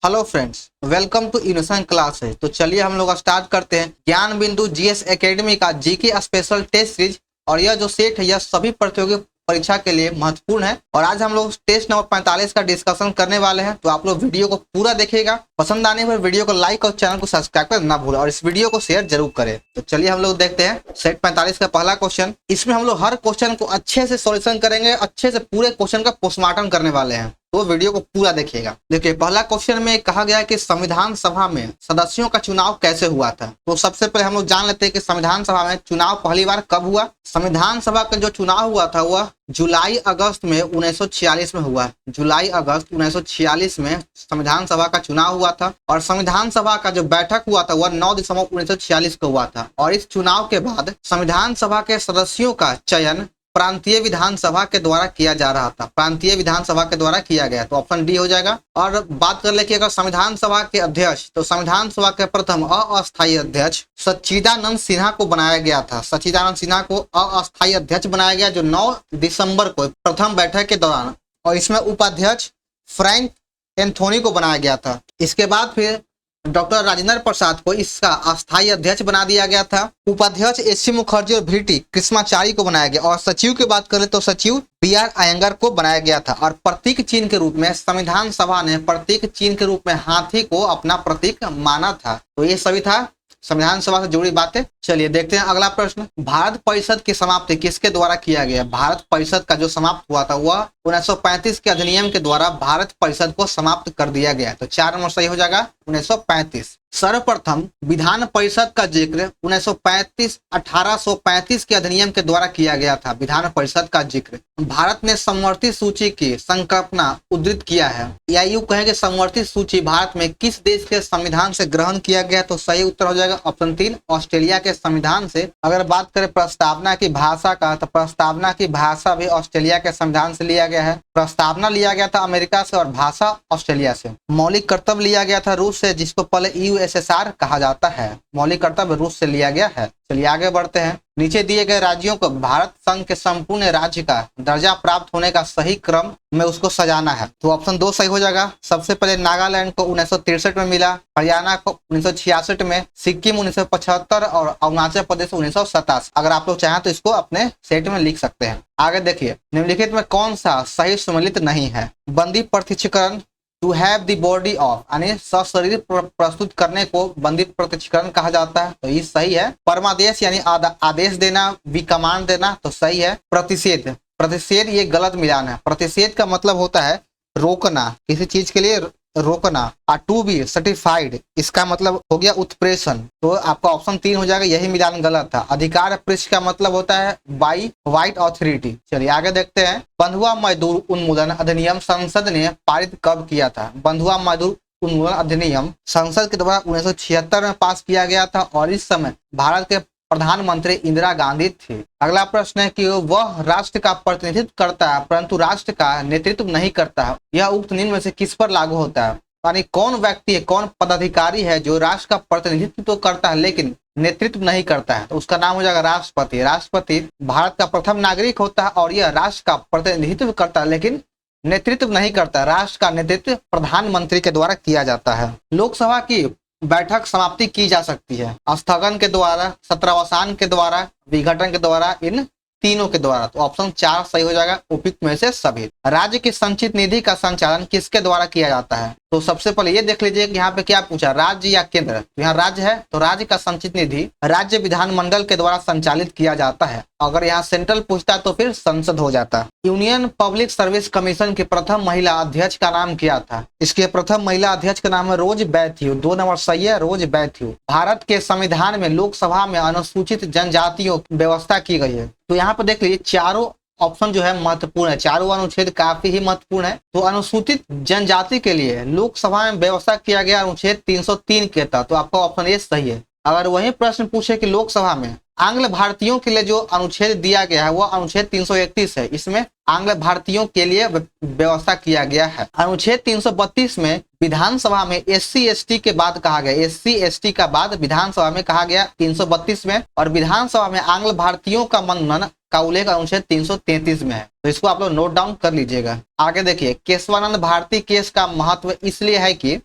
Hello friends, welcome to innovation class है। तो चलिए हम लोग स्टार्ट करते हैं ज्ञान बिंदु जीएस एकेडमी का जीके स्पेशल टेस्ट सीरीज। और यह जो सेट है यह सभी प्रतियोगी परीक्षा के लिए महत्वपूर्ण है। और आज हम लोग टेस्ट नंबर 45 का डिस्कशन करने वाले हैं। तो आप लोग वीडियो को पूरा देखिएगा, पसंद आने पर वीडियो को लाइक और चैनल को सब्सक्राइब कर ना भूलें और इस वीडियो को शेयर जरूर करें। तो चलिए हम लोग देखते हैं सेट 45 का पहला क्वेश्चन। इसमें हम लोग हर क्वेश्चन को अच्छे से सॉल्यूशन करेंगे, अच्छे से पूरे क्वेश्चन का पोस्टमार्टम करने वाले हैं। तो वीडियो को पूरा देखिएगा। देखिए पहला क्वेश्चन में कहा गया है कि संविधान सभा में सदस्यों का चुनाव कैसे हुआ था। तो सबसे पहले हम लोग जान लेते हैं कि संविधान सभा में चुनाव पहली बार कब हुआ। संविधान सभा का जो चुनाव हुआ था वह जुलाई अगस्त में 1946 में हुआ। जुलाई अगस्त 1946 में संविधान सभा का चुनाव हुआ था। और संविधान सभा का जो बैठक हुआ था वह 9 दिसंबर 1946 को हुआ था। और इस चुनाव के बाद संविधान सभा के सदस्यों का चयन प्रांतीय विधानसभा के द्वारा किया जा रहा था। प्रांतीय विधानसभा के द्वारा किया गया, तो ऑप्शन डी हो जाएगा। और बात कर ले कि अगर संविधान सभा के अध्यक्ष, तो संविधान सभा के प्रथम अस्थायी अध्यक्ष सच्चिदानंद सिन्हा को बनाया गया था। सच्चिदानंद सिन्हा को अस्थायी अध्यक्ष बनाया गया, जो 9 दिसंबर को प्रथम बैठक के दौरान। और इसमें उपाध्यक्ष फ्रैंक एंथोनी को बनाया गया था। इसके बाद फिर डॉक्टर राजेंद्र प्रसाद को इसका अस्थायी अध्यक्ष बना दिया गया था। उपाध्यक्ष एस सी मुखर्जी और भीटी कृष्णाचारी को बनाया गया। और सचिव की बात करें तो सचिव BR अयंगर को बनाया गया था। और प्रतीक चिन्ह के रूप में संविधान सभा ने प्रतीक चिन्ह के रूप में हाथी को अपना प्रतीक माना था। तो ये सभी था संविधान सभा से जुड़ी बातें। चलिए देखते हैं अगला प्रश्न। भारत परिषद की समाप्ति किसके द्वारा किया गया। भारत परिषद का जो समाप्त हुआ था वह 1935 के अधिनियम के द्वारा भारत परिषद को समाप्त कर दिया गया। तो 4 नंबर सही हो जाएगा 1935। सर्वप्रथम विधान परिषद का जिक्र 1835 के अधिनियम के द्वारा किया गया था। विधान परिषद का जिक्र। भारत ने समवर्ती सूची की संकल्पना उद्धृत किया है। या यूं कहेंगे समवर्ती सूची भारत में किस देश के संविधान से ग्रहण किया गया। तो सही उत्तर हो जाएगा ऑप्शन 3 ऑस्ट्रेलिया के संविधान से। अगर बात करें प्रस्तावना की भाषा का, तो प्रस्तावना की भाषा भी ऑस्ट्रेलिया के संविधान से लिया गया है। प्रस्तावना लिया गया था अमेरिका से और भाषा ऑस्ट्रेलिया से। मौलिक कर्तव्य लिया गया था रूस से, जिसको पहले USSR कहा जाता है। मौलिक कर्तव्य रूस से लिया गया है। चलिए आगे बढ़ते हैं। नीचे दिए गए राज्यों को भारत संघ के संपूर्ण राज्य का दर्जा प्राप्त होने का सही क्रम में उसको सजाना है। तो ऑप्शन 2 सही हो जाएगा। सबसे पहले नागालैंड को 1963 में मिला, हरियाणा को 1966 में, सिक्किम 1975 और अरुणाचल प्रदेश 1987। अगर आप लोग चाहें तो इसको अपने सेट में लिख सकते हैं। आगे देखिए निम्नलिखित में कौन सा सही सम्मिलित नहीं है। बंदी प्रत्यक्षीकरण to have the body of, यानी सशरीर प्रस्तुत करने को बंदी प्रत्यक्षीकरण कहा जाता है। तो ये सही है। परमादेश यानी आदेश देना, विकमान देना, तो सही है। प्रतिषेध, प्रतिषेध ये गलत मिलान है। प्रतिषेध का मतलब होता है रोकना, किसी चीज के लिए रोकना। टू बी सर्टिफाइड इसका मतलब हो गया उत्प्रेषण। तो आपका ऑप्शन 3 हो जाएगा, यही मिलान गलत था। अधिकार पृष्ठ का मतलब होता है बाई वाइट अथॉरिटी। चलिए आगे देखते हैं। बंधुआ मजदूर उन्मूलन अधिनियम संसद ने पारित कब किया था। बंधुआ मजदूर उन्मूलन अधिनियम संसद के द्वारा 1976 में पास किया गया था। और इस समय भारत के प्रधानमंत्री इंदिरा गांधी थे। अगला प्रश्न है कि वह राष्ट्र का प्रतिनिधित्व करता है परंतु राष्ट्र का नेतृत्व नहीं करता है। यह उक्त निम्न में से किस पर लागू होता है। यानी कौन व्यक्ति है, कौन पदाधिकारी है जो राष्ट्र का प्रतिनिधित्व तो करता है लेकिन नेतृत्व नहीं करता है। तो उसका नाम हो जाएगा राष्ट्रपति। राष्ट्रपति भारत का प्रथम नागरिक होता है और यह राष्ट्र का प्रतिनिधित्व करता है लेकिन नेतृत्व नहीं करता। राष्ट्र का नेतृत्व प्रधानमंत्री के द्वारा किया जाता है। लोकसभा की बैठक समाप्ति की जा सकती है स्थगन के द्वारा, सत्रावसान के द्वारा, विघटन के द्वारा, इन तीनों के द्वारा। तो ऑप्शन 4 सही हो जाएगा उपयुक्त में से सभी। राज्य की संचित निधि का संचालन किसके द्वारा किया जाता है। तो सबसे पहले ये देख लीजिए कि यहाँ पे क्या पूछा, राज्य या केंद्र। तो यहाँ राज्य है तो राज्य का संचित निधि राज्य विधानमंडल के द्वारा संचालित किया जाता है। अगर यहाँ सेंट्रल पूछता तो फिर संसद हो जाता। यूनियन पब्लिक सर्विस कमीशन के प्रथम महिला अध्यक्ष का नाम क्या था। इसके प्रथम महिला अध्यक्ष का नाम है रोज बैथ्यू। 2 नंबर सही है, रोज बैथ्यू। भारत के संविधान में लोकसभा में अनुसूचित जनजातियों की व्यवस्था की गई है। तो यहाँ पे देख लीजिए चारों ऑप्शन जो है महत्वपूर्ण है, चारों अनुच्छेद काफी ही महत्वपूर्ण है। तो अनुसूचित जनजाति के लिए लोकसभा में व्यवस्था किया गया अनुच्छेद 303 के तहत। तो आपका ऑप्शन ए सही है। अगर वही प्रश्न पूछे कि लोकसभा में आंग्ल भारतीयों के लिए जो अनुच्छेद दिया गया है वह अनुच्छेद 331 है। इसमें आंग्ल भारतीयों के लिए व्यवस्था किया गया है। अनुच्छेद 332 में विधानसभा में SC ST के बाद कहा गया, SC ST का बाद विधानसभा में कहा गया 332 में। और विधानसभा में आंग्ल भारतीयों का मनन का उल्लेख अनुच्छेद 333 में है। तो इसको आप लोग नोट डाउन कर लीजिएगा। आगे देखिए केशवानंद भारती केस का महत्व इसलिए है कि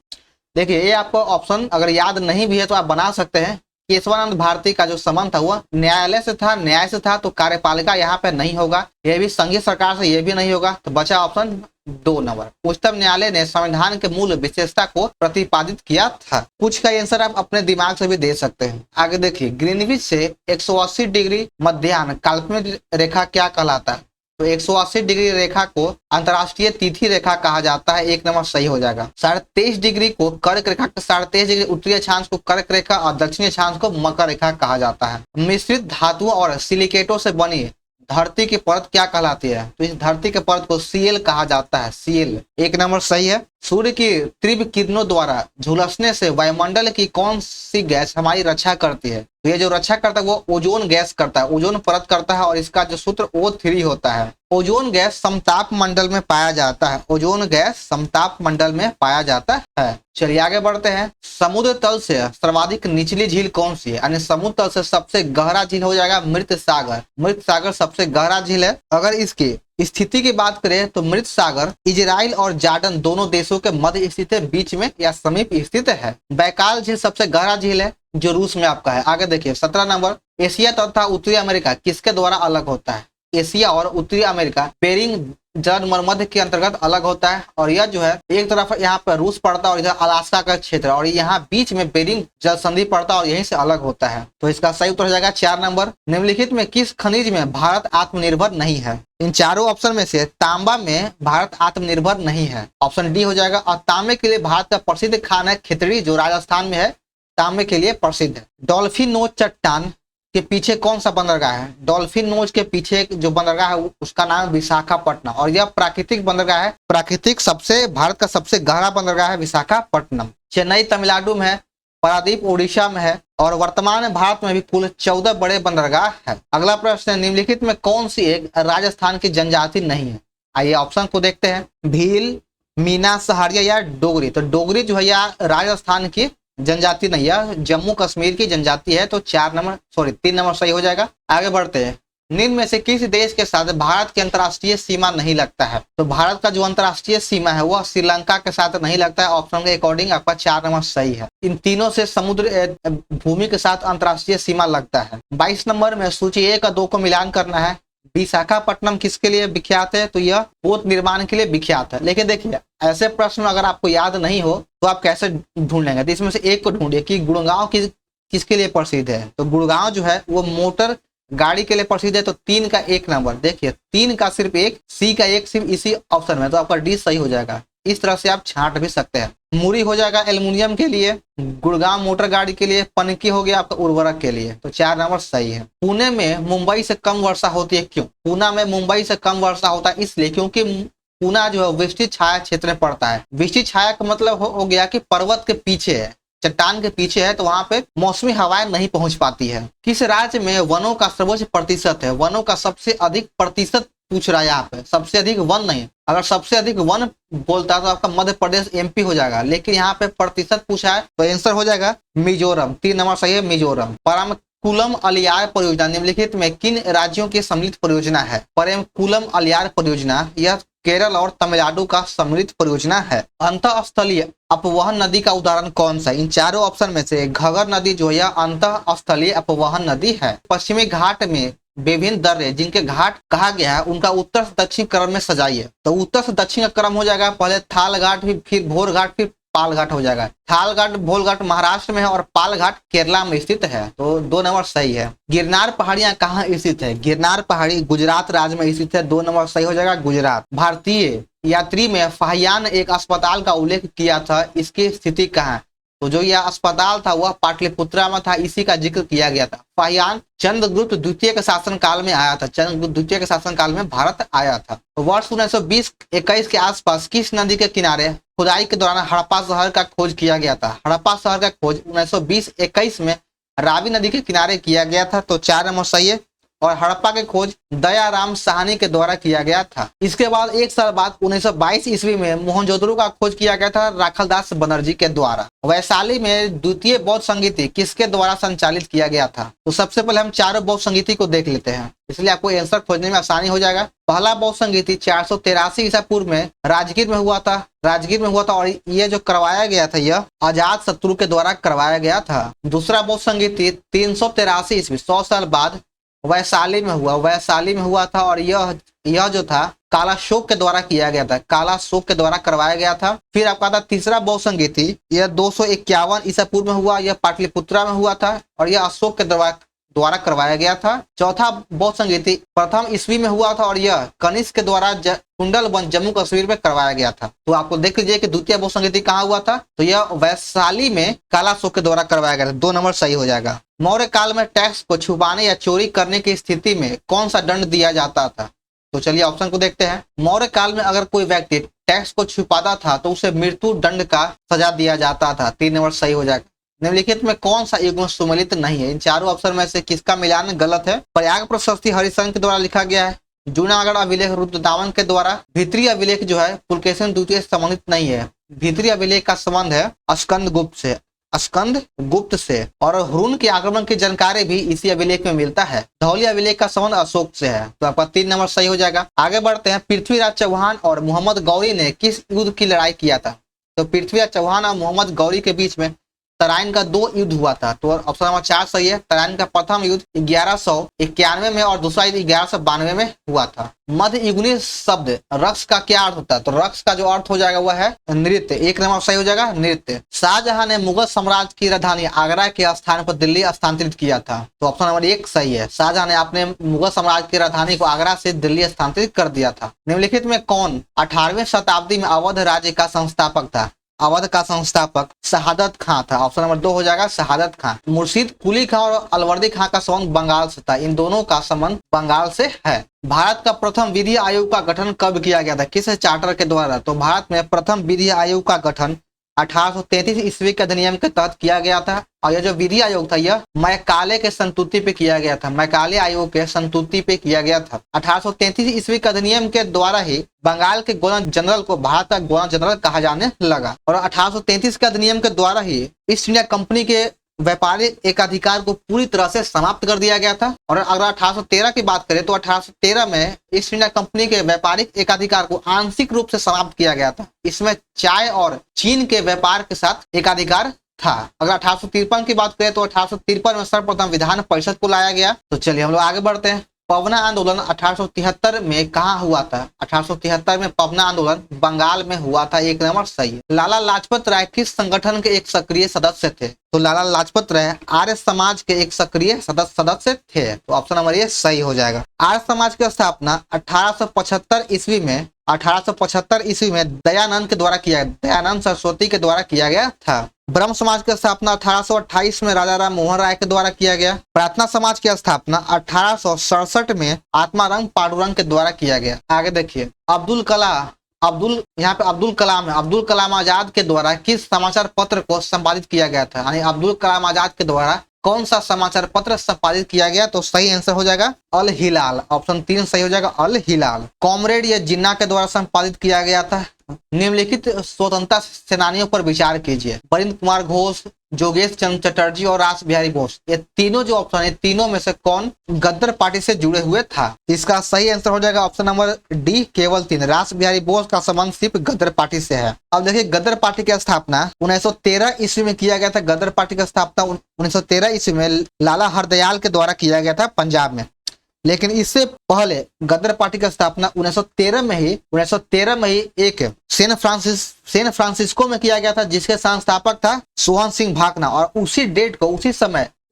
देखिए ये आपको ऑप्शन अगर याद नहीं भी है तो आप बना सकते हैं। केशवानंद भारती का जो संबंध था वह न्यायालय से था, न्याय से था, तो कार्यपालिका यहाँ पे नहीं होगा। यह भी संघीय सरकार से यह भी नहीं होगा, तो बचा ऑप्शन 2 नंबर। उच्चतम न्यायालय ने संविधान के मूल विशेषता को प्रतिपादित किया था। कुछ का आंसर आप अपने दिमाग से भी दे सकते हैं। आगे देखिए, ग्रीनविच से 180 डिग्री मध्याह्न काल्पनिक रेखा क्या कहलाता है? तो 180 डिग्री रेखा को अंतर्राष्ट्रीय तिथि रेखा कहा जाता है। 1 नंबर सही हो जाएगा। 23.5 डिग्री को कर्क रेखा, 23.5 डिग्री उत्तरी अक्षांश को कर्क रेखा और दक्षिणी अक्षांश को मकर रेखा कहा जाता है। मिश्रित धातुओं और सिलिकेटों से बनी धरती की परत क्या कहलाती है? तो इस धरती के परत को सीएल कहा जाता है, सीएल। 1 नंबर सही है। सूर्य की तीव्र किरणों द्वारा झुलसने से वायुमंडल की कौन सी गैस हमारी रक्षा करती है? तो ये जो रक्षा करता है वो ओजोन गैस करता है, ओजोन परत करता है, और इसका जो सूत्र O3 होता है। ओजोन गैस समताप मंडल में पाया जाता है, ओजोन गैस समताप मंडल में पाया जाता है। चलिए आगे बढ़ते हैं। समुद्र तल से सर्वाधिक निचली झील कौन सी है? यानी समुद्र तल से सबसे गहरा झील हो जाएगा मृत सागर। मृत सागर सबसे गहरा झील है। अगर इसकी स्थिति की बात करें तो मृत सागर इजराइल और जॉर्डन दोनों देशों के मध्य स्थित है, बीच में या समीप स्थित है। बैकाल झील सबसे गहरा झील है जो रूस में आपका है। आगे देखिए 17 नंबर, एशिया तथा उत्तरी अमेरिका किसके द्वारा अलग होता है? एशिया और उत्तरी अमेरिका बेरिंग जलमर्मध्य के अंतर्गत अलग होता है, और यह जो है एक तरफ यहाँ पर रूस पड़ता है और इधर अलास्का का क्षेत्र, और यहाँ बीच में बेरिंग जल संधि पड़ता है और यहीं से अलग होता है। तो इसका सही उत्तर हो जाएगा 4 नंबर। निम्नलिखित में किस खनिज में भारत आत्मनिर्भर नहीं है? इन चारों ऑप्शन में से तांबा में भारत आत्मनिर्भर नहीं है, ऑप्शन डी हो जाएगा। और तांबे के लिए भारत का प्रसिद्ध खान है खिचड़ी, जो राजस्थान में है, तांबे के लिए प्रसिद्ध है। डॉल्फिन नोज चट्टान के पीछे कौन सा बंदरगाह है? डॉल्फिन नोज के पीछे जो बंदरगाह है उसका नाम है विशाखापट्टनम, और यह प्राकृतिक बंदरगाह है। प्राकृतिक सबसे भारत का सबसे गहरा बंदरगाह है विशाखापट्टनम। चेन्नई तमिलनाडु में है, पारादीप उड़ीसा में है, और वर्तमान में भारत में भी कुल 14 बड़े बंदरगाह है। अगला प्रश्न है, निम्नलिखित में कौन सी एक राजस्थान की जनजाति नहीं है? आइए ऑप्शन को देखते हैं। भील, मीना, सहारिया या डोगरी। तो डोगरी जो है यह राजस्थान की जनजाति नहीं है, जम्मू कश्मीर की जनजाति है। तो 3 नंबर सही हो जाएगा। आगे बढ़ते हैं। निम्न में से किस देश के साथ भारत की अंतर्राष्ट्रीय सीमा नहीं लगता है? तो भारत का जो अंतर्राष्ट्रीय सीमा है वह श्रीलंका के साथ नहीं लगता है। ऑप्शन के अकॉर्डिंग आपका 4 नंबर सही है। इन तीनों से समुद्र भूमि के साथ अंतर्राष्ट्रीय सीमा लगता है। 22 नंबर में सूची 1 और 2 को मिलान करना है। विशाखापट्टनम किसके लिए विख्यात है? तो यह पोत निर्माण के लिए विख्यात है। लेकिन देखिए ऐसे प्रश्न अगर आपको याद नहीं हो तो आप कैसे ढूंढ लेंगे? तो इसमें से एक को ढूंढिए कि गुड़गांव किसके लिए प्रसिद्ध है। तो गुड़गांव जो है वो मोटर गाड़ी के लिए प्रसिद्ध है। तो 3 का 1 नंबर, देखिए 3 का सिर्फ 1, सी का 1 सिर्फ इसी ऑप्शन में, तो आपका डी सही हो जाएगा। इस तरह से आप छांट भी सकते हैं। मुरी हो जाएगा एल्युमिनियम के लिए, गुड़गांव मोटर गाड़ी के लिए, पनकी हो गया आपका उर्वरक के लिए। तो 4 नंबर सही है। पुणे में मुंबई से कम वर्षा होती है, क्यों? पुणे में मुंबई से कम वर्षा होता है इसलिए क्योंकि पुणे जो है विस्तृत छाया क्षेत्र में पड़ता है। विस्तृत छाया का मतलब हो गया कि पर्वत के पीछे है, चट्टान के पीछे है, तो वहां पे मौसमी हवाएं नहीं पहुंच पाती है। किस राज्य में वनों का सर्वोच्च प्रतिशत है? वनों का सबसे अधिक प्रतिशत पूछ रहा है यहाँ पे, सबसे अधिक वन नहीं। अगर सबसे अधिक वन बोलता है तो आपका मध्य प्रदेश MP हो जाएगा, लेकिन यहाँ पे प्रतिशत पूछा है तो आंसर हो जाएगा मिजोरम। 3 नंबर सही है, मिजोरम। परमकुलम अलियार परियोजना निम्नलिखित में किन राज्यों की सम्मिलित परियोजना है? परमकुलम अलियार परियोजना यह केरल और तमिलनाडु का सम्मिलित परियोजना है। अंतःस्थलीय अपवहन नदी का उदाहरण कौन सा? इन चारों ऑप्शन में से घगर नदी जो है अंतःस्थलीय अपवहन नदी है। पश्चिमी घाट में विभिन्न दर्रे जिनके घाट कहा गया है उनका उत्तर से दक्षिण क्रम में सजाइए। तो उत्तर से दक्षिण का क्रम हो जाएगा, पहले थाल घाट, फिर भोर घाट, फिर पाल घाट हो जाएगा। थाल घाट भोल घाट महाराष्ट्र में है और पाल घाट केरला में स्थित है। तो 2 नंबर सही है। गिरनार पहाड़ियां कहाँ स्थित है? गिरनार पहाड़ी गुजरात राज्य में स्थित है। 2 नंबर सही हो जाएगा, गुजरात। भारतीय यात्री में फाहियान एक अस्पताल का उल्लेख किया था, इसकी स्थिति कहाँ है? तो जो यह अस्पताल था वह पाटलिपुत्रा में था, इसी का जिक्र किया गया था। फाहियान चंद्रगुप्त द्वितीय के शासनकाल में आया था, चंद्रगुप्त द्वितीय के शासनकाल में भारत आया था। तो वर्ष 1920-21 के आसपास किस नदी के किनारे खुदाई के दौरान हड़प्पा शहर का खोज किया गया था? हड़प्पा शहर का खोज 1920-21 में रावी नदी के किनारे किया गया था। तो 4 नंबर सही है, और हड़प्पा की खोज दयाराम साहनी के द्वारा किया गया था। इसके बाद एक साल बाद 1922 ईस्वी में मोहनजोदड़ो का खोज किया गया था राखलदास बनर्जी के द्वारा। वैशाली में द्वितीय बौद्ध संगीति किसके द्वारा संचालित किया गया था? तो सबसे पहले हम चारों बौद्ध संगीति को देख लेते हैं, इसलिए आपको आंसर खोजने में आसानी हो जाएगा। पहला बौद्ध संगीति 483 ईसा पूर्व में राजगीर में हुआ था और यह जो करवाया गया था यह अजात शत्रु के द्वारा करवाया गया था। दूसरा बौद्ध संगीति 383 ईस्वी 100 साल बाद वैशाली में हुआ था और यह जो था कालाशोक के द्वारा किया गया था, कालाशोक के द्वारा करवाया गया था। फिर आपका था तीसरा बौद्ध संगीति, यह 251 ईसा पूर्व में हुआ, यह पाटलिपुत्रा में हुआ था और यह अशोक के द्वारा करवाया गया था। चौथा बौद्ध संगीति प्रथम ईस्वी में हुआ था और यह कनिष्क के द्वारा कुंडलबंद जम्मू कश्मीर में करवाया गया था। तो आपको देख लीजिए कि द्वितीय बौद्ध संगीति कहाँ हुआ था, तो यह वैशाली में कालाशोक के द्वारा करवाया गया था। 2 नंबर सही हो जाएगा। मौर्य काल में टैक्स को छुपाने या चोरी करने की स्थिति में कौन सा दंड दिया जाता था? तो चलिए ऑप्शन को देखते हैं। मौर्य काल में अगर कोई व्यक्ति टैक्स को छुपाता था तो उसे मृत्यु दंड का सजा दिया जाता था। 3 नंबर सही हो जाएगा। निम्नलिखित में कौन सा युग्म सुमेलित नहीं है? इन चारों ऑप्शन में से किसका मिलान गलत है? प्रयाग प्रशस्ति हरिशंकर के द्वारा लिखा गया है। जूनागढ़ अभिलेख रुद्रदामन के द्वारा। भीतरी अभिलेख जो है पुलकेशिन द्वितीय से संबंधित नहीं है। भीतरी अभिलेख का संबंध है स्कंद गुप्त से और हुरून के आक्रमण की जानकारी भी इसी अभिलेख में मिलता है। धौली अभिलेख का संबंध अशोक से है। तो आपका 3 नंबर सही हो जाएगा। आगे बढ़ते हैं। पृथ्वीराज चौहान और मोहम्मद गौरी ने किस युद्ध की लड़ाई किया था? तो पृथ्वीराज चौहान और मोहम्मद गौरी के बीच में तराइन का 2 युद्ध हुआ था। तो ऑप्शन नंबर 4 सही है। तराइन का प्रथम युद्ध 1191 में और दूसरा युद्ध 1192 में हुआ था। मध्ययुगीन शब्द रक्स का क्या अर्थ होता है? तो रक्स का जो अर्थ हो जाएगा वह है नृत्य। 1 नंबर सही हो जाएगा, नृत्य। शाहजहां ने मुगल साम्राज्य की राजधानी आगरा के स्थान पर दिल्ली स्थानांतरित किया था। तो ऑप्शन नंबर 1 सही है। शाहजहां ने अपने मुगल साम्राज्य की राजधानी को आगरा से दिल्ली स्थानांतरित कर दिया था। निम्नलिखित में कौन 18वीं शताब्दी में अवध राज्य का संस्थापक था? अवध का संस्थापक शहादत खां था। ऑप्शन नंबर 2 हो जाएगा, शहादत खां। मुर्शीद कुली खां और अलवर्दी खां का संबंध बंगाल से था। इन दोनों का संबंध बंगाल से है। भारत का प्रथम विधि आयोग का गठन कब किया गया था? किस चार्टर के द्वारा? तो भारत में प्रथम विधि आयोग का गठन 1833 ईस्वी के अधिनियम के तहत किया गया था और यह जो विधि आयोग था यह मैकाले के संतुति पे किया गया था। मैकाले आयोग के संतुति पे किया गया था। 1833 ईस्वी के अधिनियम के द्वारा ही बंगाल के गवर्नर जनरल को भारत का गवर्नर जनरल कहा जाने लगा और 1833 के अधिनियम के द्वारा ही ईस्ट इंडिया कंपनी के व्यापारिक एकाधिकार को पूरी तरह से समाप्त कर दिया गया था। और अगर 1813 की बात करें तो 1813 में ईस्ट इंडिया कंपनी के व्यापारिक एकाधिकार को आंशिक रूप से समाप्त किया गया था। इसमें चाय और चीन के व्यापार के साथ एकाधिकार था। अगर 1853 की बात करें तो 1853 में सर्वप्रथम विधान परिषद को लाया गया। तो चलिए हम लोग आगे बढ़ते हैं। पवना आंदोलन 1873 में कहाँ हुआ था? 1873 में पवना आंदोलन बंगाल में हुआ था। 1 नंबर सही है। लाला लाजपत राय किस संगठन के एक सक्रिय सदस्य थे? तो लाला लाजपत राय आर्य समाज के एक सक्रिय सदस्य थे। तो ऑप्शन नंबर ये सही हो जाएगा। आर्य समाज की स्थापना 1875 ईस्वी में 1875 ईस्वी में दयानंद के द्वारा किया, दयानंद सरस्वती के द्वारा किया गया था। ब्रह्म समाज की स्थापना 1828 में राजा राम मोहन राय के द्वारा किया गया। प्रार्थना समाज की स्थापना 1867 में आत्माराम पांडुरंग के द्वारा किया गया। आगे देखिए, अब्दुल कलाम आजाद के द्वारा किस समाचार पत्र को संपादित किया गया था? यानी अब्दुल कलाम आजाद के द्वारा कौन सा समाचार पत्र संपादित किया गया? तो सही आंसर हो जाएगा अल हिलाल। ऑप्शन 3 सही हो जाएगा, अल हिलाल। कॉमरेड या जिन्ना के द्वारा संपादित किया गया था। निम्नलिखित स्वतंत्रता सेनानियों पर विचार कीजिए। बरिंद्र कुमार घोष, जोगेश चंद्र चटर्जी और रास बिहारी बोस। ये तीनों जो ऑप्शन है, तीनों में से कौन गद्दार पार्टी से जुड़े हुए था? इसका सही आंसर हो जाएगा ऑप्शन नंबर डी, केवल 3। रास बिहारी बोस का संबंध सिर्फ गद्दार पार्टी से है। अब देखिए, गद्दार पार्टी की स्थापना 1913 ईस्वी में किया गया था। गद्दार पार्टी की स्थापना 1913 ईस्वी में लाला हरदयाल के द्वारा किया गया था पंजाब में। लेकिन इससे पहले गद्दार पार्टी की स्थापना 1913 में ही एक सैन फ्रांसिस्को में किया गया था, जिसके संस्थापक था सोहन सिंह भाकना। और उसी डेट को,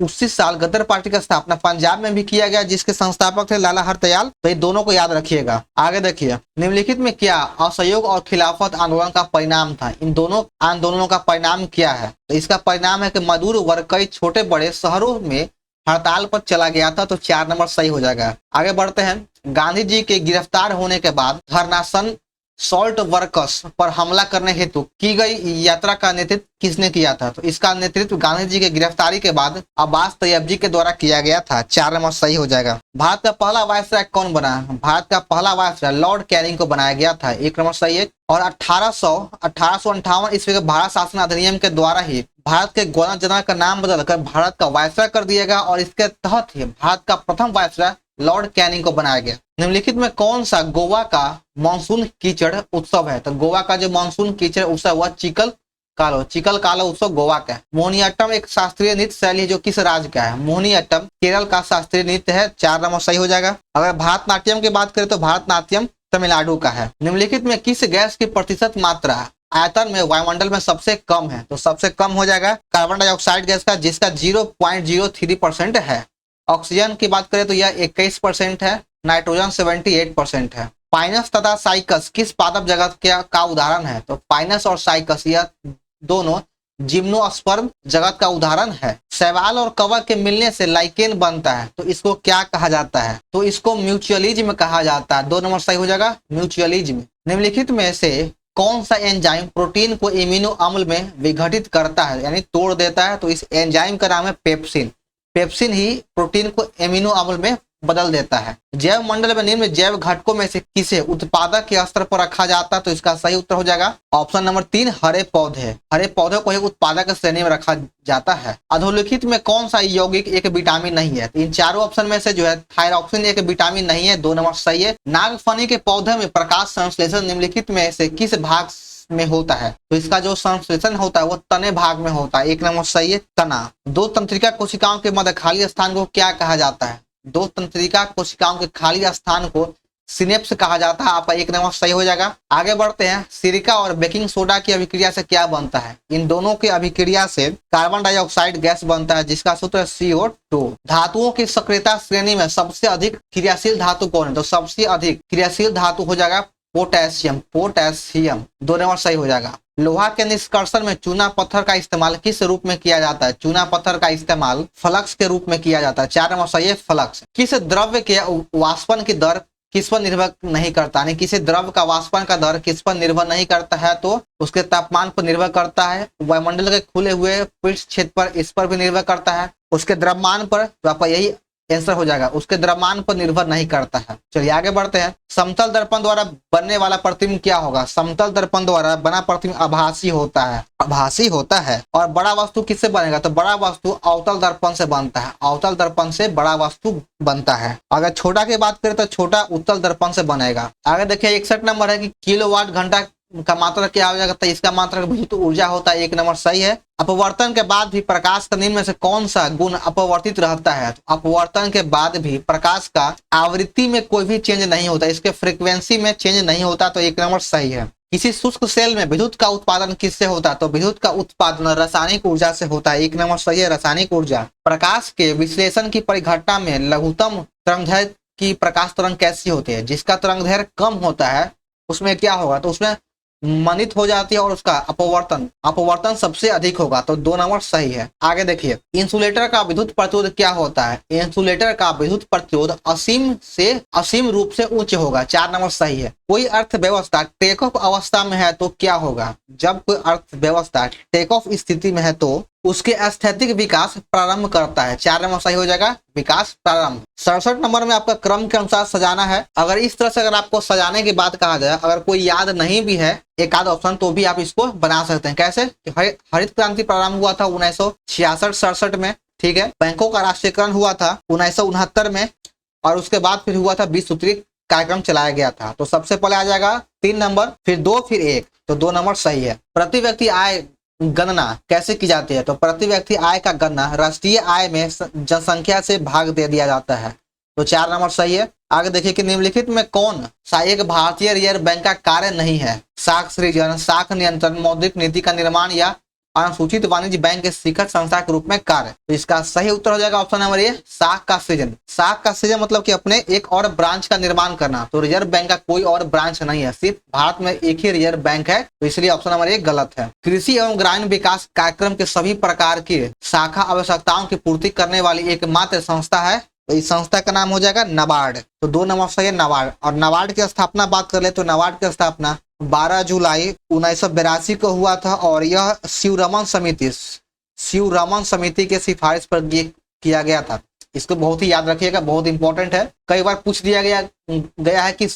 उसी साल गद्दार पार्टी का स्थापना पंजाब में भी किया गया, जिसके संस्थापक थे लाला हरदयाल। तो ये दोनों को याद रखिएगा। आगे देखिए, निम्नलिखित में क्या असहयोग और खिलाफत आंदोलन का परिणाम था? इन दोनों आंदोलनों का परिणाम क्या है? तो इसका परिणाम है कि मजदूर वर्ग कई छोटे बड़े शहरों में हड़ताल पर चला गया था। तो 4 नंबर सही हो जाएगा। आगे बढ़ते हैं। गांधी जी के गिरफ्तार होने के बाद धरनासन सॉल्ट वर्कर्स पर हमला करने हेतु की गई यात्रा का नेतृत्व किसने किया था? तो इसका नेतृत्व गांधी जी की गिरफ्तारी के बाद अब्बास तैयब जी के द्वारा किया गया था। 4 नंबर सही हो जाएगा। भारत का पहला वायसराय कौन बना? भारत का पहला वायसराय लॉर्ड कैनिंग को बनाया गया था। 1 नंबर सही है। और 1858 ईस्वी के भारत शासन अधिनियम के द्वारा ही भारत के गवर्नर जनरल का नाम बदलकर भारत का वायसराय कर दिया गया और इसके तहत ही भारत का प्रथम वायसराय लॉर्ड कैनिंग को बनाया गया। निम्नलिखित में कौन सा गोवा का मानसून कीचड़ उत्सव है? तो गोवा का जो मानसून कीचड़ उत्सव हुआ चिकल कालो उत्सव गोवा का है। मोहिनीअट्टम एक शास्त्रीय नृत्य शैली है जो किस राज्य का है? मोहिनीअट्टम केरल का शास्त्रीय नृत्य है। 4 नंबर सही हो जाएगा। अगर भारतनाट्यम की बात करें तो भारतनाट्यम तमिलनाडु का है। निम्नलिखित में किस गैस की प्रतिशत मात्रा आयतन में वायुमंडल में सबसे कम है? तो सबसे कम हो जाएगा कार्बन डाइऑक्साइड गैस का, जिसका 0.03% है। ऑक्सीजन की बात करें तो यह 21% है। नाइट्रोजन 78% है। पाइनस तथा साइकस किस पादप जगत का उदाहरण है? तो पाइनस और साइकस यह दोनों जिम्नोस्पर्म जगत का उदाहरण है। शैवाल और कवक के मिलने से लाइकेन बनता है, तो इसको क्या कहा जाता है? तो इसको म्यूचुअलिज्म कहा जाता है। 2 नंबर सही हो जाएगा, म्यूचुअलिज्म। निम्नलिखित में से कौन सा एंजाइम प्रोटीन को एमिनो अम्ल में विघटित करता है, यानी तोड़ देता है? तो इस एंजाइम का नाम है पेप्सिन। पेप्सिन ही प्रोटीन को एमिनो अम्ल में बदल देता है। जैव मंडल में निम्न जैव घटकों में से किसे उत्पादक के स्तर पर रखा जाता है? तो इसका सही उत्तर हो जाएगा ऑप्शन नंबर 3 हरे पौधे। हरे पौधे को ही उत्पादक श्रेणी में रखा जाता है। अधोलिखित में कौन सा यौगिक एक विटामिन नहीं है? इन चारों ऑप्शन में से जो है थायरॉक्सिन एक विटामिन नहीं है। 2 नंबर सही है। नागफनी के पौधे में प्रकाश संश्लेषण निम्नलिखित में से किस भाग में होता है? तो इसका जो संश्लेषण होता है वो तने भाग में होता है। 1 नंबर सही है, तना। दो तंत्रिका कोशिकाओं के मध्य खाली स्थान को क्या कहा जाता है? दो तंत्रिका कोशिकाओं के खाली स्थान को सिनेप्स कहा जाता है। आपका 1 नंबर सही हो जाएगा। आगे बढ़ते हैं। सिरिका और बेकिंग सोडा की अभिक्रिया से क्या बनता है? इन दोनों की अभिक्रिया से कार्बन डाइऑक्साइड गैस बनता है, जिसका सूत्र है CO2। धातुओं की सक्रियता श्रेणी में सबसे अधिक क्रियाशील धातु कौन है? तो सबसे अधिक क्रियाशील धातु हो जाएगा पोटेशियम। 2 नंबर सही हो जाएगा। लोहा के निष्कर्षण में चूना पत्थर का इस्तेमाल किस रूप में किया जाता है? चूना पत्थर का इस्तेमाल फ्लक्स के रूप में किया जाता है। 4 नंबर सही है, फ्लक्स। किस द्रव्य के वाष्पन की दर किस पर निर्भर नहीं करता? यानी किसी द्रव्य का वाष्पन का दर किस पर निर्भर नहीं करता है? तो उसके तापमान पर निर्भर करता है। वायुमंडल के खुले हुए पृष्ठ क्षेत्र पर इस पर भी निर्भर करता है। उसके द्रव्यमान पर, तो आपका यही आंसर हो जाएगा, उसके द्रव्यमान पर निर्भर नहीं करता है। चलिए आगे बढ़ते हैं। समतल दर्पण द्वारा बनने वाला प्रतिबिंब क्या होगा? समतल दर्पण द्वारा बना प्रतिबिंब आभासी होता है। और बड़ा वस्तु किससे बनेगा? तो बड़ा वस्तु अवतल दर्पण से बनता है। अवतल दर्पण से बड़ा वस्तु बनता है। अगर छोटा की बात करें तो छोटा उत्तल दर्पण से बनेगा। आगे देखिए 61 नंबर है कि किलोवाट घंटा का मात्रा क्या हो जाएगा? तो इसका मात्रा विद्युत ऊर्जा होता है। 1 नंबर सही है। अपवर्तन के बाद भी प्रकाश का निम्न में से कौन सा गुण अपवर्तित रहता है? तो अपवर्तन के बाद भी प्रकाश का आवृत्ति में कोई भी चेंज नहीं होता, इसके फ्रीक्वेंसी में चेंज नहीं होता। तो 1 नंबर सही है। किसी शुष्क सेल में विद्युत का उत्पादन किससे होता है? तो विद्युत का उत्पादन रासायनिक ऊर्जा से होता है। 1 नंबर सही है, रासायनिक ऊर्जा। प्रकाश के विश्लेषण की परिघटना में लघुतम तरंगदैर्घ्य की प्रकाश तरंग कैसी होती है? जिसका तरंगदैर्घ्य कम होता है उसमें क्या होगा? तो उसमें मनित हो जाती है और उसका अपवर्तन सबसे अधिक होगा। तो 2 नंबर सही है। आगे देखिए इंसुलेटर का विद्युत प्रतिरोध क्या होता है? इंसुलेटर का विद्युत प्रतिरोध असीम से असीम रूप से उच्च होगा। 4 नंबर सही है। कोई अर्थव्यवस्था टेक ऑफ अवस्था में है तो क्या होगा? जब कोई अर्थव्यवस्था टेक ऑफ स्थिति में है तो उसके स्थैतिक विकास प्रारंभ करता है। 4 नंबर सही हो जाएगा, विकास प्रारंभ। 67 नंबर में आपका क्रम के अनुसार सजाना है। अगर इस तरह से अगर आपको सजाने की बात कहा जाए, अगर कोई याद नहीं भी है एक आध ऑप्शन, तो भी आप इसको बना सकते हैं। कैसे? हरित क्रांति प्रारंभ हुआ था 1966-67 में, ठीक है। बैंकों का राष्ट्रीयकरण हुआ था 1969 में, और उसके बाद फिर हुआ था 20 सूत्री कार्यक्रम चलाया गया था। तो सबसे पहले आ जाएगा 3 नंबर, फिर 2, फिर 1। तो 2 नंबर सही है। प्रति व्यक्ति आय गणना कैसे की जाती है? तो प्रति व्यक्ति आय का गणना राष्ट्रीय आय में जनसंख्या से भाग दे दिया जाता है। तो 4 नंबर सही है। आगे देखिए कि निम्नलिखित में कौन सा एक भारतीय रिजर्व बैंक का कार्य नहीं है? साख सृजन, साख नियंत्रण, मौद्रिक नीति का निर्माण या अनुसूचित वाणिज्य बैंक के शिखर संस्था के रूप में कार्य। तो इसका सही उत्तर हो जाएगा ऑप्शन नंबर ए, साख का सृजन। साख का सृजन मतलब कि अपने एक और ब्रांच का निर्माण करना। तो रिजर्व बैंक का कोई और ब्रांच नहीं है, सिर्फ भारत में एक ही रिजर्व बैंक है। तो इसलिए ऑप्शन नंबर ए गलत है। कृषि एवं ग्रामीण विकास कार्यक्रम के सभी प्रकार की शाखा आवश्यकताओं की पूर्ति करने वाली एकमात्र संस्था है। तो इस संस्था का नाम हो जाएगा नाबार्ड। तो 2 नंबर सही है, नाबार्ड। और नाबार्ड की स्थापना बात कर ले तो नाबार्ड की स्थापना 12 जुलाई 1982 को हुआ था और यह शिवरमन समिति के सिफारिश पर किया गया था। इसको बहुत ही याद रखिएगा, बहुत इंपॉर्टेंट है। कई बार पूछ दिया गया है कि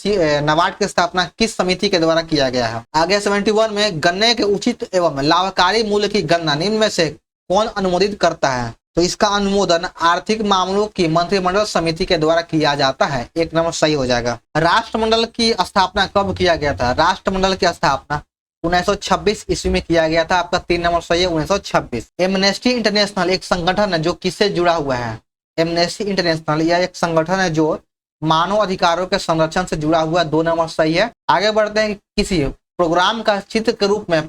नाबार्ड की स्थापना किस समिति के द्वारा किया गया है। आगे 71 में गन्ने के उचित एवं लाभकारी मूल्य की गणना निम्न में से कौन अनुमोदित करता है? तो इसका अनुमोदन आर्थिक मामलों की मंत्रिमंडल समिति के द्वारा किया जाता है। 1 नंबर सही हो जाएगा। राष्ट्रमंडल की स्थापना कब किया गया था? राष्ट्रमंडल की स्थापना 1926 ईस्वी में किया गया था। आपका 3 नंबर सही है, 1926। एमनेस्टी इंटरनेशनल एक संगठन है जो किससे जुड़ा हुआ है? एमनेस्टी इंटरनेशनल यह एक संगठन है जो मानव अधिकारों के संरक्षण से जुड़ा हुआ है। 2 नंबर सही है। आगे बढ़ते हैं। किसी प्रोग्राम का चित्र के रूप में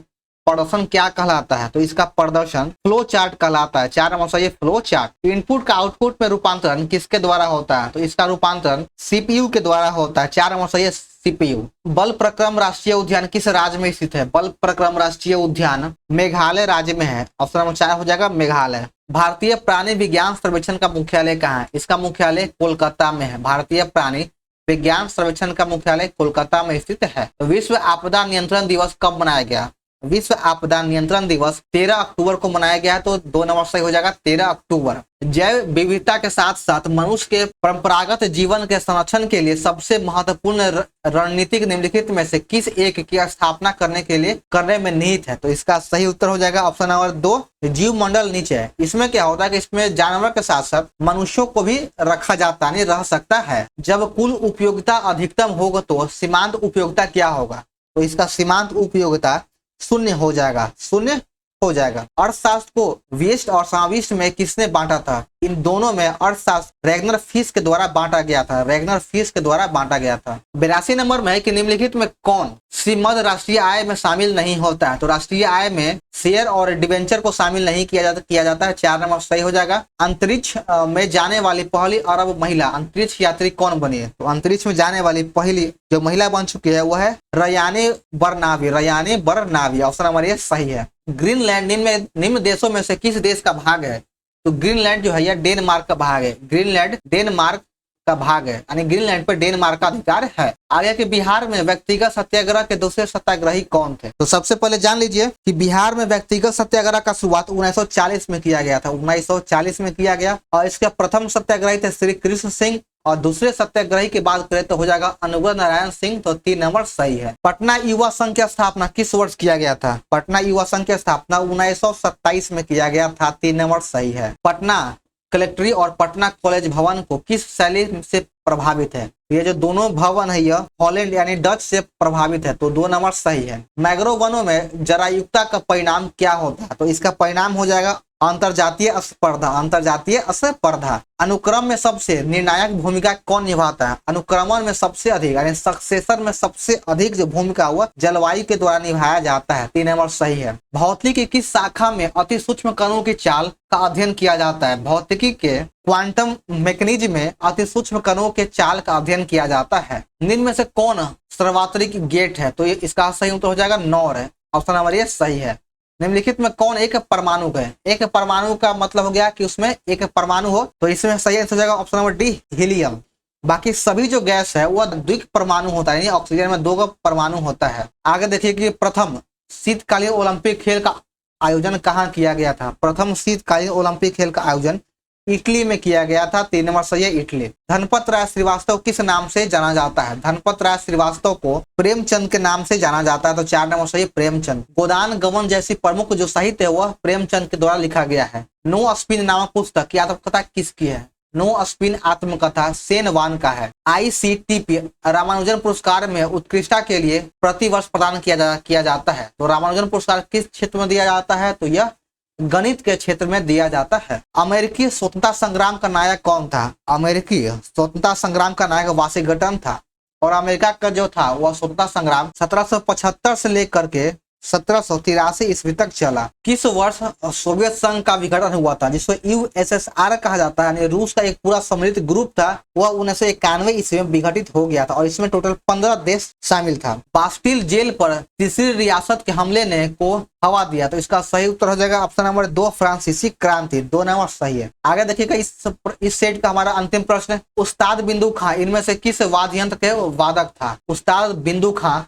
प्रदर्शन क्या कहलाता है? तो इसका प्रदर्शन फ्लो चार्ट कहलाता है। 4 नंबर सही है, फ्लो चार्ट। इनपुट का आउटपुट में रूपांतरण किसके द्वारा होता है? तो इसका रूपांतरण सीपीयू के द्वारा होता है। 4 नंबर सही है, सीपीयू। बल प्रक्रम राष्ट्रीय उद्यान किस राज्य में स्थित है? बल प्रक्रम राष्ट्रीय उद्यान मेघालय राज्य में है। ऑप्शन नंबर 4 हो जाएगा, मेघालय। भारतीय प्राणी विज्ञान सर्वेक्षण का मुख्यालय कहाँ है? इसका मुख्यालय कोलकाता में है। भारतीय प्राणी विज्ञान सर्वेक्षण का मुख्यालय कोलकाता में स्थित है। विश्व आपदा नियंत्रण दिवस कब मनाया गया? विश्व आपदा नियंत्रण दिवस 13 अक्टूबर को मनाया गया है। तो 2 नंबर सही हो जाएगा, 13 अक्टूबर। जैव विविधता के साथ साथ मनुष्य के परंपरागत जीवन के संरक्षण के लिए सबसे महत्वपूर्ण रणनीतिक निम्नलिखित में से किस एक की स्थापना करने में निहित है? तो इसका सही उत्तर हो जाएगा ऑप्शन नंबर 2, जीव मंडल नीचे है। इसमें क्या होता है कि इसमें जानवर के साथ साथ मनुष्यों को भी रखा जाता नहीं रह सकता है। जब कुल उपयोगिता अधिकतम होगा तो सीमांत उपयोगिता क्या होगा? तो इसका सीमांत उपयोगिता शून्य हो जाएगा, शून्य हो जाएगा। अर्थशास्त्र को व्यष्टि और समाविष्ट में किसने बांटा था? इन दोनों में अर्थशास्त्र रैगनर फिश के द्वारा बांटा गया था। रैगनर फिश के द्वारा बांटा गया था। 82 नंबर में है कि निम्नलिखित में कौन श्रीमद राष्ट्रीय आय में शामिल नहीं होता है? तो राष्ट्रीय आय में शेयर और डिवेंचर को शामिल नहीं किया जाता है। 4 नंबर सही हो जाएगा। अंतरिक्ष में जाने वाली पहली अरब महिला अंतरिक्ष यात्री कौन बनी है? तो अंतरिक्ष में जाने वाली पहली जो महिला बन चुकी है वह है रयाने बरनावी। रयाने बरनावी ऑप्शन नंबर ये सही है। ग्रीनलैंड निम्न देशों में से किस देश का भाग है? तो ग्रीनलैंड जो है यह डेनमार्क का भाग है। ग्रीनलैंड डेनमार्क का भाग है, यानी ग्रीनलैंड पर डेनमार्क का अधिकार है। आगे के बिहार में व्यक्तिगत सत्याग्रह के दूसरे सत्याग्रही कौन थे? तो सबसे पहले जान लीजिए कि बिहार में व्यक्तिगत सत्याग्रह का शुरुआत 1940 में किया गया था। 1940 में किया गया और इसके प्रथम सत्याग्रही थे श्री कृष्ण सिंह और दूसरे सत्याग्रही की बात करें तो हो जाएगा अनुग्रह नारायण सिंह। तो 3 नंबर सही है। पटना युवा संघ की स्थापना किस वर्ष किया गया था? पटना युवा संघ की स्थापना 1927 में किया गया था। 3 नंबर सही है। पटना कलेक्ट्री और पटना कॉलेज भवन को किस शैली से प्रभावित है? ये जो दोनों भवन है यह हॉलैंड यानी डच से प्रभावित है। तो 2 नंबर सही है। मैंग्रोव वनों में जरायुक्ता का परिणाम क्या होता है? तो इसका परिणाम हो जाएगा अंतरजातीय स्पर्धा। अंतरजातीय स्पर्धा। अनुक्रम में सबसे निर्णायक भूमिका कौन निभाता है? अनुक्रमण में सबसे अधिक यानी सक्सेशन में सबसे अधिक जो भूमिका हुआ जलवायु के द्वारा निभाया जाता है। 3 नंबर सही है। भौतिकी की किस शाखा में अति सूक्ष्म कणों की चाल का अध्ययन किया जाता है? भौतिकी के क्वांटम मैकेनिज्म में अति सूक्ष्म कणों के चाल का अध्ययन किया जाता है। निम्न में से कौन सर्वात्रिक गेट है? तो इसका सही उत्तर हो जाएगा नॉर है। ऑप्शन नंबर ये सही है। निम्नलिखित में कौन एक परमाणु है? एक परमाणु का मतलब हो गया कि उसमें एक परमाणु हो। तो इसमें सही आंसर हो जाएगा ऑप्शन नंबर डी, हीलियम। बाकी सभी जो गैस है वह द्विक परमाणु होता है, यानी ऑक्सीजन में 2 परमाणु होता है। आगे देखिए कि प्रथम शीतकालीन ओलंपिक खेल का आयोजन कहाँ किया गया था? प्रथम शीतकालीन ओलंपिक खेल का आयोजन इटली में किया गया था। 3 नंबर सही है, इटली। धनपत राय श्रीवास्तव किस नाम से जाना जाता है? धनपत राय श्रीवास्तव को प्रेमचंद के नाम से जाना जाता है। तो 4 नंबर सही, प्रेमचंद। गोदान गमन जैसी प्रमुख जो साहित्य है वह प्रेमचंद के द्वारा लिखा गया है। नो स्पिन नामक पुस्तक की आत्मकथा किसकी है? नो स्पिन आत्मकथा सेन वान का है। ICTP रामानुजन पुरस्कार में उत्कृष्टता के लिए प्रतिवर्ष प्रदान किया जाता है। तो रामानुजन पुरस्कार किस क्षेत्र में दिया जाता है? तो यह गणित के क्षेत्र में दिया जाता है। अमेरिकी स्वतंत्रता संग्राम का नायक कौन था? अमेरिकी स्वतंत्रता संग्राम का नायक वाशिंगटन था। और अमेरिका का जो था वह स्वतंत्रता संग्राम 1775 से लेकर के 1783 ईस्वी तक चला। किस वर्ष सोवियत संघ का विघटन हुआ था, जिसको USSR कहा जाता है, यानी रूस का एक पूरा सम्मिलित ग्रुप था, वह 1991 ईस्वी में विघटित हो गया था और इसमें टोटल 15 देश शामिल था। बास्टिल जेल पर तीसरी रियासत के हमले ने को हवा दिया। तो इसका सही उत्तर हो जाएगा ऑप्शन नंबर 2, फ्रांसीसी क्रांति। 2 नंबर सही है। आगे देखिएगा इस सेट का हमारा अंतिम प्रश्न, उस्ताद बिंदु खां इनमें से किस वाद्य यंत्र के वादक था? उस्ताद बिंदु खां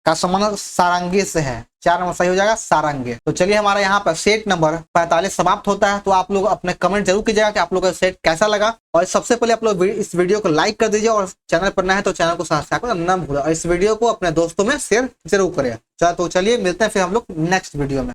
का संबंध सारंगी से है। 4 नंबर सही हो जाएगा सारंगी। तो चलिए हमारा यहाँ पर सेट नंबर 45 समाप्त होता है। तो आप लोग अपने कमेंट जरूर कीजिएगा कि आप लोगों का सेट कैसा लगा, और सबसे पहले आप लोग इस वीडियो को लाइक कर दीजिए, और चैनल पर नया है तो चैनल को सब्सक्राइब करना न भूलें, और इस वीडियो को अपने दोस्तों में शेयर जरूर करें। तो चलिए मिलते हैं फिर हम लोग नेक्स्ट वीडियो में।